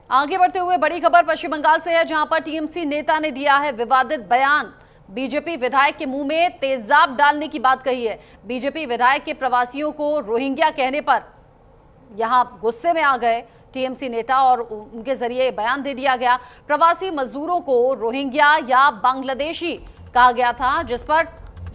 आगे बढ़ते हुए बड़ी खबर पश्चिम बंगाल से है, जहां पर टीएमसी नेता ने दिया है विवादित बयान। बीजेपी विधायक के मुंह में तेजाब डालने की बात कही है। बीजेपी विधायक के प्रवासियों को रोहिंग्या कहने पर यहां गुस्से में आ गए टीएमसी नेता और उनके जरिए बयान दे दिया गया। प्रवासी मजदूरों को रोहिंग्या या बांग्लादेशी कहा गया था, जिस पर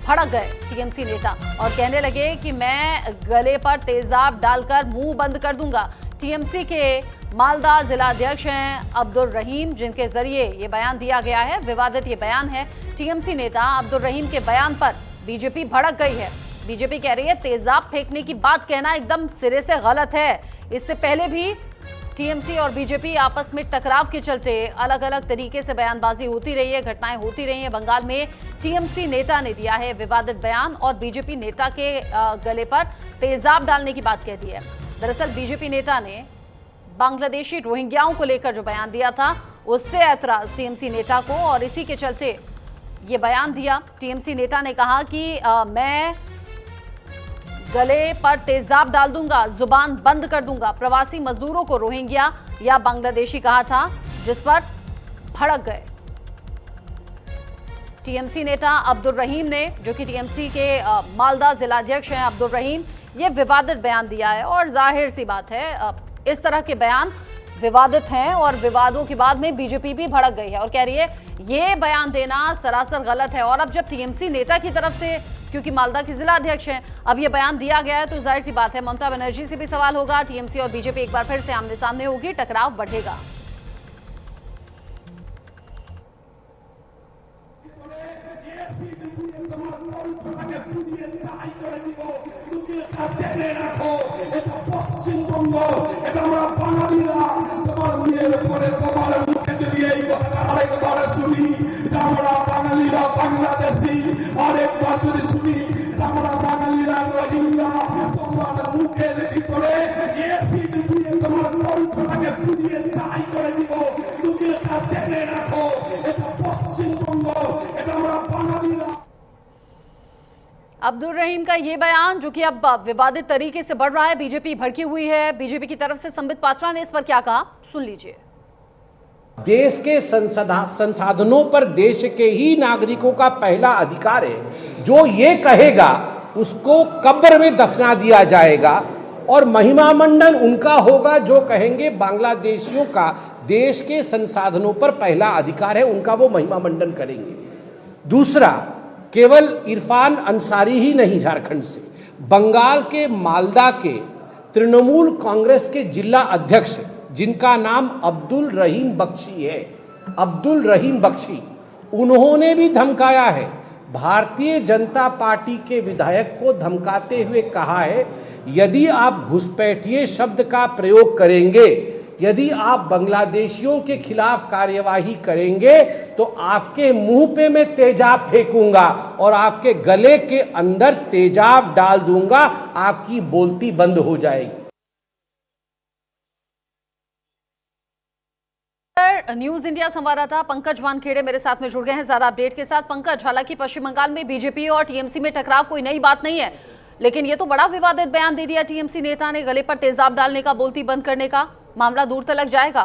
भड़क गए टीएमसी नेता और कहने लगे कि मैं गले पर तेजाब डालकर मुंह बंद कर दूंगा। टीएमसी के मालदा जिला अध्यक्ष हैं अब्दुल रहीम, जिनके जरिए ये बयान दिया गया है। विवादित ये बयान है। टीएमसी नेता अब्दुल रहीम के बयान पर बीजेपी भड़क गई है। बीजेपी कह रही है तेजाब फेंकने की बात कहना एकदम सिरे से गलत है। इससे पहले भी टीएमसी और बीजेपी आपस में टकराव के चलते अलग अलग तरीके से बयानबाजी होती रही है, घटनाएं होती रही हैं। बंगाल में टीएमसी नेता ने दिया है विवादित बयान और बीजेपी नेता के गले पर तेजाब डालने की बात कह दी है। दरअसल बीजेपी नेता ने बांग्लादेशी रोहिंग्याओं को लेकर जो बयान दिया था, उससे ऐतराज टीएमसी नेता को, और इसी के चलते ये बयान दिया। टीएमसी नेता ने कहा कि मैं गले पर तेजाब डाल दूंगा, जुबान बंद कर दूंगा। प्रवासी मजदूरों को रोहिंग्या या बांग्लादेशी कहा था, जिस पर भड़क गए टीएमसी नेता अब्दुल रहीम ने, जो कि टीएमसी के मालदा जिलाध्यक्ष हैं अब्दुल रहीम। ये विवादित बयान दिया है और जाहिर सी बात है इस तरह के बयान विवादित हैं और विवादों के बाद में बीजेपी भी भड़क गई है और कह रही है ये बयान देना सरासर गलत है। और अब जब टीएमसी नेता की तरफ से, क्योंकि मालदा के जिला अध्यक्ष हैं, अब ये बयान दिया गया है, तो जाहिर सी बात है ममता बनर्जी से भी सवाल होगा। टीएमसी और बीजेपी एक बार फिर से आमने सामने होगी, टकराव बढ़ेगा। পশ্চিমবঙ্গ এটা আমরা বাঙালিরা তোমার মেয়ের পরে তোমার মুখে দিয়ে এই কথাটা আরেকবার শুনি, আমরা বাঙালিরা বাংলাদেশি। আরেকবার যদি শুনি আমরা বাঙালিরা রোহিঙ্গা, তোমার মুখের ভিতরে এসিড দিয়ে তোমার কণ্ঠটাকে পুড়িয়ে ছাই করে দিব। তুমি এটা জেনে রাখো, এটা পশ্চিমবঙ্গ, এটা আমরা বাঙালিরা। अब्दुल रहीम का ये बयान जो कि अब विवादित तरीके से बढ़ रहा है, बीजेपी भड़की हुई है। बीजेपी की तरफ से संबित पात्रा ने इस पर क्या कहा, सुन लीजिए। देश के संसाधनों पर देश के ही नागरिकों का पहला अधिकार है। जो ये कहेगा उसको कब्र में दफना दिया जाएगा और महिमा मंडन उनका होगा जो कहेंगे बांग्लादेशियों का देश के संसाधनों पर पहला अधिकार है, उनका वो महिमा मंडन करेंगे। दूसरा, केवल इरफान अंसारी ही नहीं, झारखंड से बंगाल के मालदा के तृणमूल कांग्रेस के जिला अध्यक्ष जिनका नाम अब्दुल रहीम बख्शी है, अब्दुल रहीम बख्शी, उन्होंने भी धमकाया है। भारतीय जनता पार्टी के विधायक को धमकाते हुए कहा है यदि आप घुसपैठिए शब्द का प्रयोग करेंगे, यदि आप बांग्लादेशियों के खिलाफ कार्यवाही करेंगे तो आपके मुंह पे मैं तेजाब फेंकूंगा और आपके गले के अंदर तेजाब डाल दूंगा, आपकी बोलती बंद हो जाएगी। न्यूज इंडिया संवाददाता पंकज वानखेड़े मेरे साथ में जुड़ गए हैं ज्यादा अपडेट के साथ। पंकज, हालांकि पश्चिम बंगाल में बीजेपी और टीएमसी में टकराव कोई नई बात नहीं है, लेकिन ये तो बड़ा विवादित बयान दे दिया टीएमसी नेता ने, गले पर तेजाब डालने का, बोलती बंद करने का। मामला दूर तक जाएगा।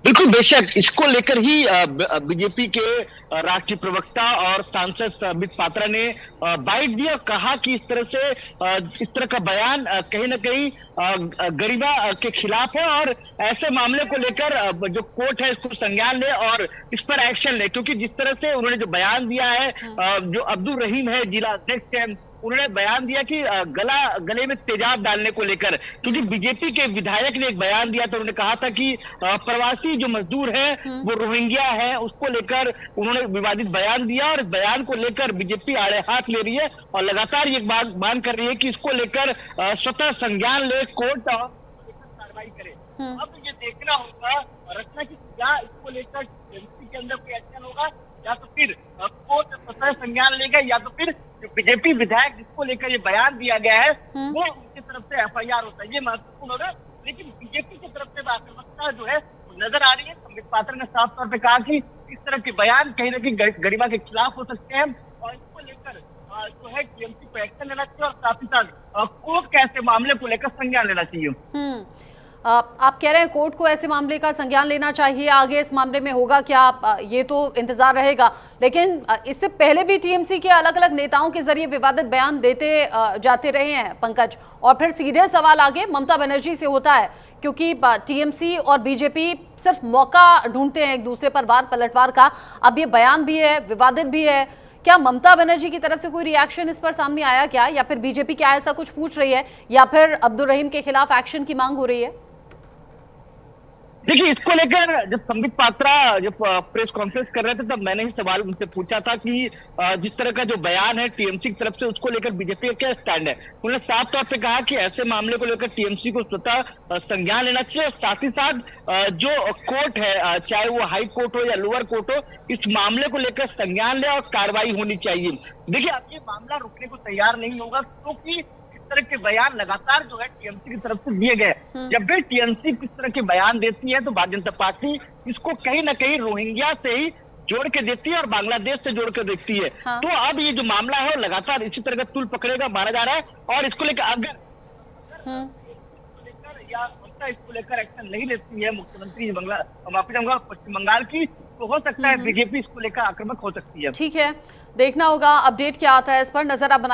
बिल्कुल, बेशक इसको लेकर ही बीजेपी के राष्ट्रीय प्रवक्ता और सांसद संबित पात्रा ने बाइट दिया और कहा कि इस तरह का बयान कहीं ना कहीं गरिमा के खिलाफ है और ऐसे मामले को लेकर जो कोर्ट है इसको संज्ञान ले और इस पर एक्शन ले। क्योंकि जिस तरह से उन्होंने जो बयान दिया है, जो अब्दुल रहीम है जिला अध्यक्ष है, उन्होंने बयान दिया कि गले में तेजाब डालने को लेकर, क्योंकि बीजेपी के विधायक ने एक बयान दिया था। उन्होंने कहा था कि प्रवासी जो मजदूर हैं वो रोहिंग्या है, उसको लेकर उन्होंने विवादित बयान दिया और बयान को लेकर बीजेपी आड़े हाथ ले रही है और लगातार ये बात मांग कर रही है कि इसको लेकर स्वतः संज्ञान ले कोर्ट और कार्रवाई करे। अब ये देखना होगा रचना की क्या इसको लेकर के अंदर कोई एक्शन होगा या तो फिर कोर्ट स्वतः संज्ञान लेगा या तो फिर बीजेपी विधायक जिसको लेकर ये बयान दिया गया है वो उनकी तरफ से एफआईआर होता है। ये महत्वपूर्ण होगा। लेकिन बीजेपी की तरफ से आक्रामकता जो है नजर आ रही है। संबित पात्रा ने साफ तौर पे कहा कि इस तरह के बयान कहीं ना कहीं गरिमा के खिलाफ हो सकते हैं और इसको लेकर जो है टीएमसी को एक्शन लेना चाहिए और साथ ही साथ कोर्ट के ऐसे मामले को लेकर संज्ञान लेना चाहिए। आप कह रहे हैं कोर्ट को ऐसे मामले का संज्ञान लेना चाहिए, आगे इस मामले में होगा क्या ये तो इंतजार रहेगा, लेकिन इससे पहले भी टीएमसी के अलग अलग नेताओं के जरिए विवादित बयान देते जाते रहे हैं पंकज, और फिर सीधे सवाल आगे ममता बनर्जी से होता है, क्योंकि टीएमसी और बीजेपी सिर्फ मौका ढूंढते हैं एक दूसरे पर वार पलटवार का। अब ये बयान भी है, विवादित भी है, क्या ममता बनर्जी की तरफ से कोई रिएक्शन इस पर सामने आया क्या, या फिर बीजेपी क्या ऐसा कुछ पूछ रही है, या फिर अब्दुल रहीम के खिलाफ एक्शन की मांग हो रही है? देखिए, इसको लेकर जब संबित पात्रा जब प्रेस कॉन्फ्रेंस कर रहे थे तब मैंने ही सवाल उनसे पूछा था कि जिस तरह का जो बयान है टीएमसी की तरफ से, उसको लेकर बीजेपी का क्या स्टैंड है। उन्होंने साफ तौर पे कहा कि ऐसे मामले को लेकर टीएमसी को स्वतः संज्ञान लेना चाहिए, और साथ ही साथ जो कोर्ट है, चाहे वो हाई कोर्ट हो या लोअर कोर्ट हो, इस मामले को लेकर संज्ञान ले और कार्रवाई होनी चाहिए। देखिए, अब ये मामला रुकने को तैयार नहीं होगा, क्योंकि तरह के बयान लगातार जो है टीएमसी की तरफ से दिए गए। जब भी टीएमसी किस तरह के बयान देती है तो भारतीय जनता पार्टी इसको कहीं ना कहीं रोहिंग्या से ही जोड़ के देती है और बांग्लादेश से जोड़ कर देखती है। हाँ। तो अब ये जो मामला है वो लगातार इसी तरह का तूल पकड़ेगा माना जा रहा है, और इसको लेकर अगर या इसको लेकर एक्शन नहीं लेती है मुख्यमंत्री पश्चिम बंगाल की, तो हो सकता है बीजेपी इसको लेकर आक्रामक हो सकती है। ठीक है, देखना होगा अपडेट क्या आता है इस पर, नजर आप